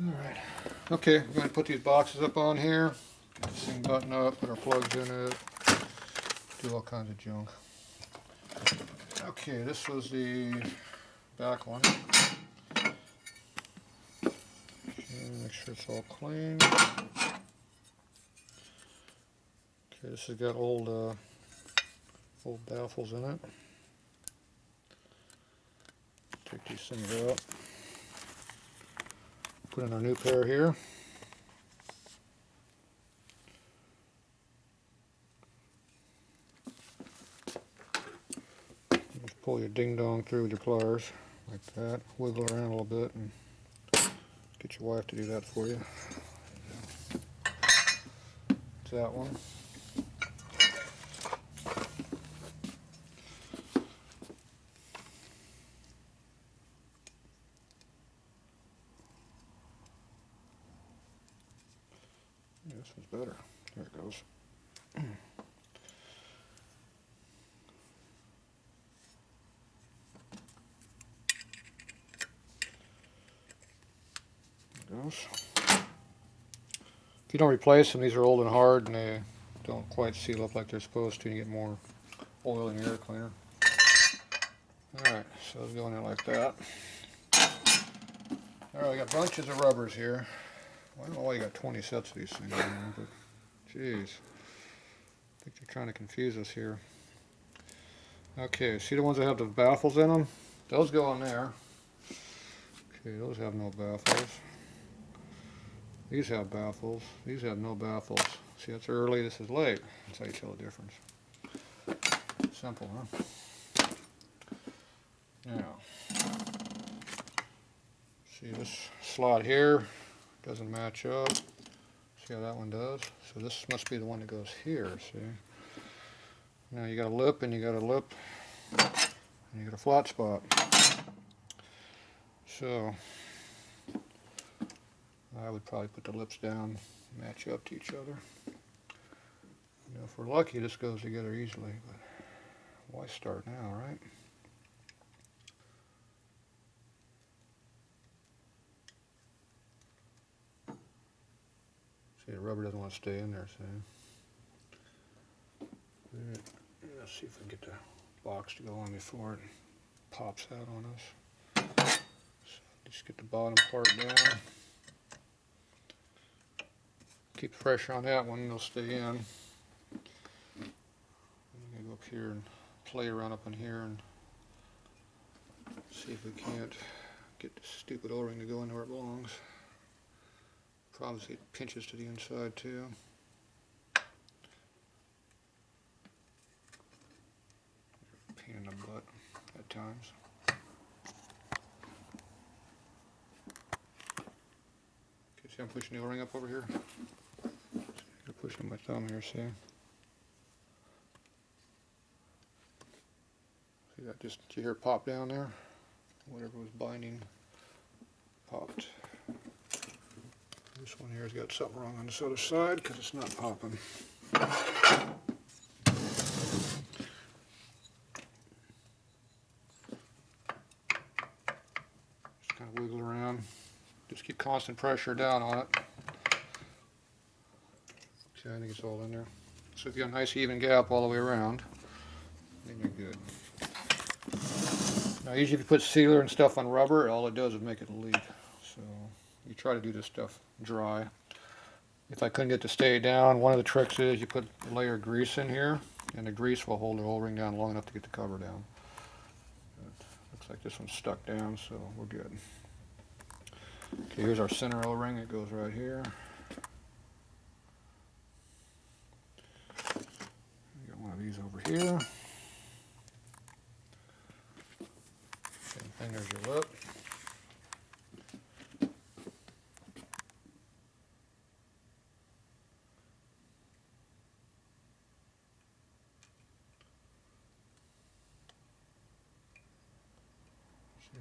Alright, okay, we're going to put these boxes up on here, get this thing buttoned up, put our plugs in it, do all kinds of junk. Okay, this was the back one. Okay, make sure it's all clean. Okay, this has got old baffles in it. Take these things out. Put in our new pair here. Just pull your ding dong through with your pliers like that. Wiggle around a little bit and get your wife to do that for you. It's that one. Yeah, this one's better. There it goes. If you don't replace them, these are old and hard and they don't quite seal up like they're supposed to, and you get more oil in your air cleaner. Alright, so it's going in like that. Alright, we got bunches of rubbers here. Well, I don't know why you got 20 sets of these things in there, but jeez. I think they're trying to confuse us here. Okay, see the ones that have the baffles in them? Those go in there. Okay, those have no baffles. These have baffles. These have no baffles. See, that's early, this is late. That's how you tell the difference. Simple, huh? Now, see this slot here doesn't match up. See how that one does? So this must be the one that goes here, see? Now you got a lip and you got a lip and you got a flat spot. So I would probably put the lips down, match up to each other. You know, if we're lucky, this goes together easily, but why start now, right? See, the rubber doesn't want to stay in there, see? Let's see if we can get the box to go on before it pops out on us. So just get the bottom part down. Keep the pressure on that one, it'll stay in. I'm gonna go up here and play around up in here and see if we can't get this stupid O-ring to go in where it belongs. Problem is it pinches to the inside too. Pain in the butt at times. Okay, see I'm pushing the O-ring up over here? I'm pushing my thumb here, see? See that just, did you hear it pop down there? Whatever was binding popped. This one here has got something wrong on this other side because it's not popping. Just kind of wiggle around. Just keep constant pressure down on it. See, I think it's all in there. So if you got a nice even gap all the way around, then you're good. Now usually if you put sealer and stuff on rubber, all it does is make it leak. So you try to do this stuff dry. If I couldn't get it to stay down, one of the tricks is you put a layer of grease in here, and the grease will hold the O-ring down long enough to get the cover down. But looks like this one's stuck down, so we're good. Okay, here's our center O-ring. It goes right here. We got one of these over here. Same thing, there's your lip.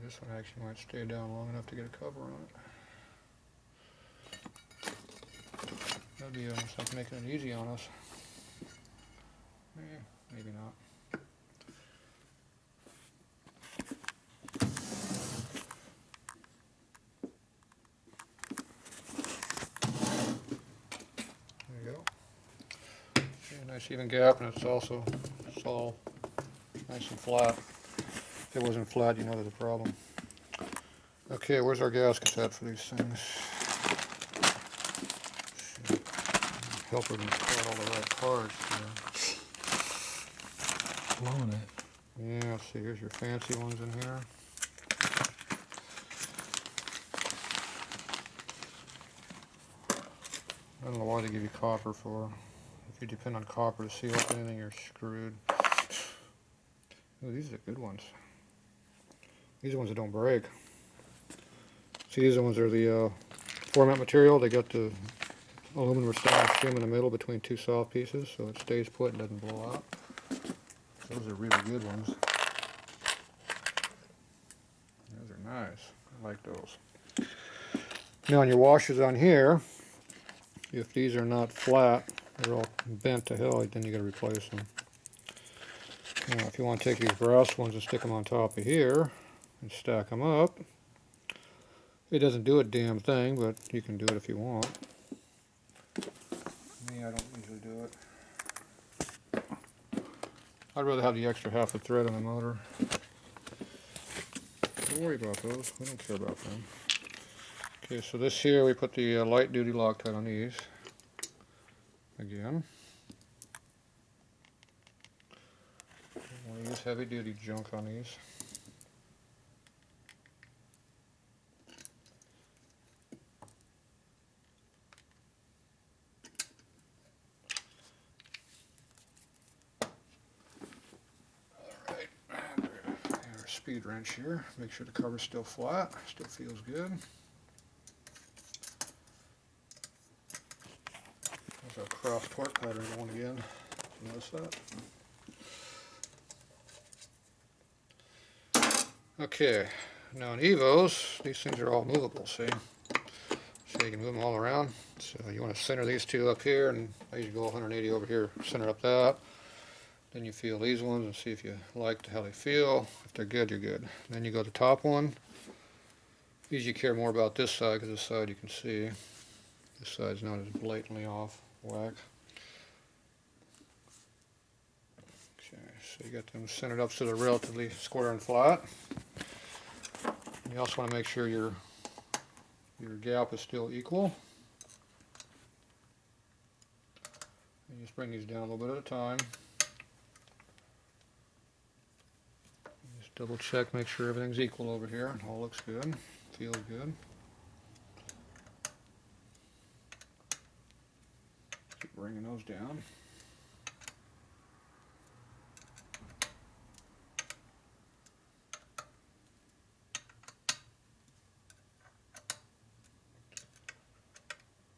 This one actually might stay down long enough to get a cover on it. That'd be almost like making it easy on us. Maybe not. Nice even gap, and it's all nice and flat. If it wasn't flat, you know there's a problem. Okay, where's our gaskets at for these things? Help her to spot all the right parts here. Blowing it. Yeah, let's see, here's your fancy ones in here. I don't know why they give you copper for. If you depend on copper to seal up anything, you're screwed. Oh, these are the good ones. These are the ones that don't break. See, these are the ones that are the format material. They got the aluminum stainless trim in the middle between two soft pieces, so it stays put and doesn't blow out. Those are really good ones. Those are nice. I like those. Now on your washers on here, if these are not flat, they're all bent to hell, then you got to replace them. Now if you want to take these brass ones and stick them on top of here and stack them up, it doesn't do a damn thing, but you can do it if you want. Me, I don't usually do it. I'd rather have the extra half a thread on the motor. Don't worry about those. We don't care about them. Okay, so this here, we put the light duty Loctite on these. Again. We'll use heavy duty junk on these. Speed wrench here, make sure the cover's still flat, still feels good. There's our cross torque pattern going again. Notice that? Okay, now in Evos, these things are all movable, see? So you can move them all around. So you want to center these two up here, and I usually go 180 over here, center up that. Then you feel these ones and see if you like how they feel. If they're good, you're good. Then you go to the top one. These you care more about this side because this side you can see. This side's not as blatantly off whack. Okay, so you got them centered up so they're relatively square and flat. You also want to make sure your gap is still equal. And just bring these down a little bit at a time. Double check, make sure everything's equal over here. It all looks good, feels good. Keep bringing those down.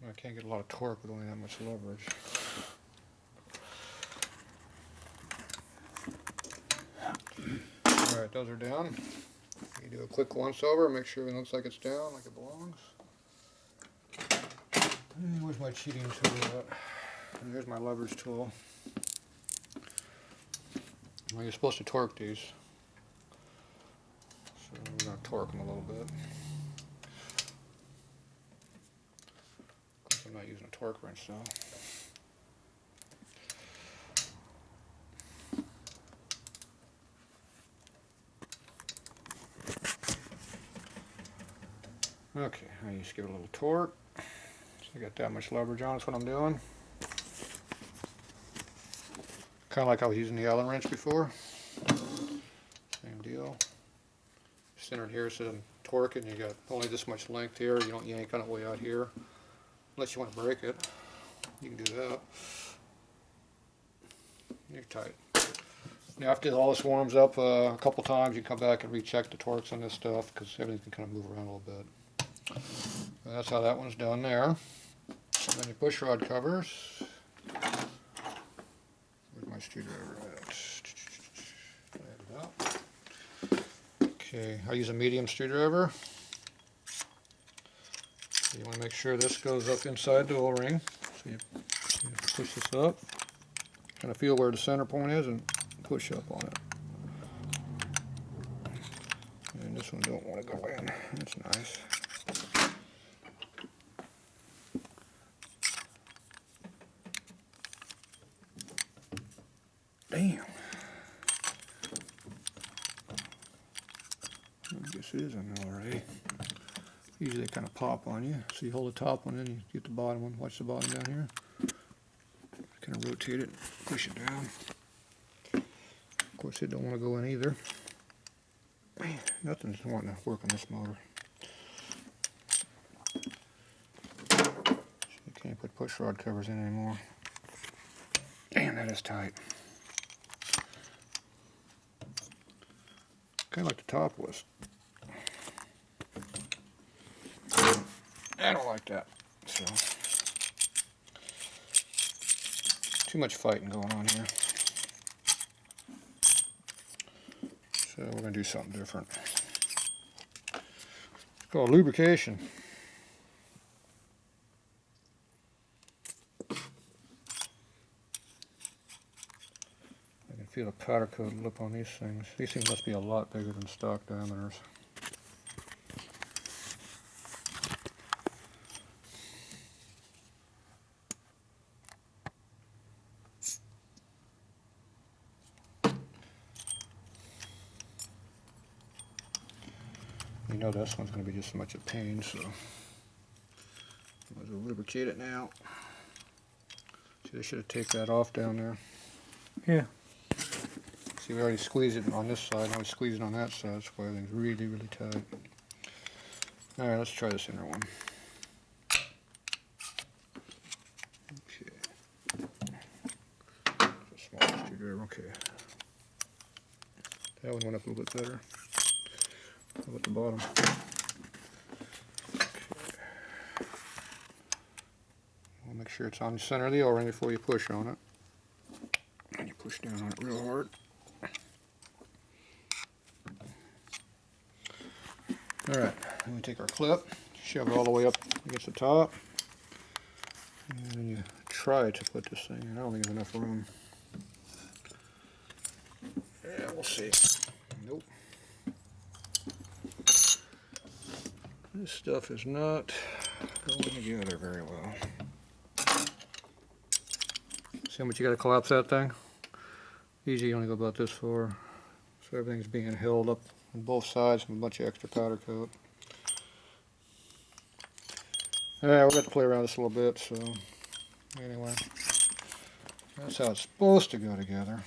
I can't get a lot of torque with only that much leverage. Alright, those are down. You do a quick once over, make sure everything looks like it's down, like it belongs. And where's my cheating tool at? And here's my leverage tool. Well, you're supposed to torque these. So we're going to torque them a little bit. Of course, I'm not using a torque wrench though. Okay, I just give it a little torque. So I got that much leverage on, that's what I'm doing. Kind of like I was using the Allen wrench before. Same deal. Center it here so it doesn't torque it, and you got only this much length here. You don't yank on it way out here. Unless you want to break it. You can do that. You're tight. Now after all this warms up a couple times, you can come back and recheck the torques on this stuff because everything can kind of move around a little bit. And that's how that one's done there. And then your push rod covers. Where's my screwdriver at? Okay, I use a medium screwdriver. So you want to make sure this goes up inside the O-ring. So you push this up. Kind of feel where the center point is and push up on it. And this one don't want to go in. That's nice. Damn. I guess it is in there already. Usually they kind of pop on you. So you hold the top one, then you get the bottom one. Watch the bottom down here. Kind of rotate it, push it down. Of course, it don't want to go in either. Man, nothing's wanting to work on this motor. You can't put push rod covers in anymore. Damn, that is tight. Kind of like the top was. I don't like that. So, too much fighting going on here. So we're going to do something different. It's called lubrication. I can feel the powder coat lip on these things. These things must be a lot bigger than stock diameters. You know this one's going to be just as much a pain, so might as well lubricate it now. See, they should have taken that off down there. Yeah. See, we already squeezed it on this side, now we squeeze it on that side, that's why everything's really, really tight. Alright, let's try this inner one. Okay. That's a small screwdriver, okay. That one went up a little bit better. How about the bottom? Okay. We'll make sure it's on the center of the O-ring before you push on it. And you push down on it real hard. Alright, then we take our clip, shove it all the way up against the top. And then you try to put this thing in. I don't think there's enough room. Yeah, we'll see. Nope. This stuff is not going together very well. See how much you got to collapse that thing? Usually you only go about this far. So everything's being held up on both sides with a bunch of extra powder coat. Alright, we'll have to play around this a little bit, so anyway. That's how it's supposed to go together.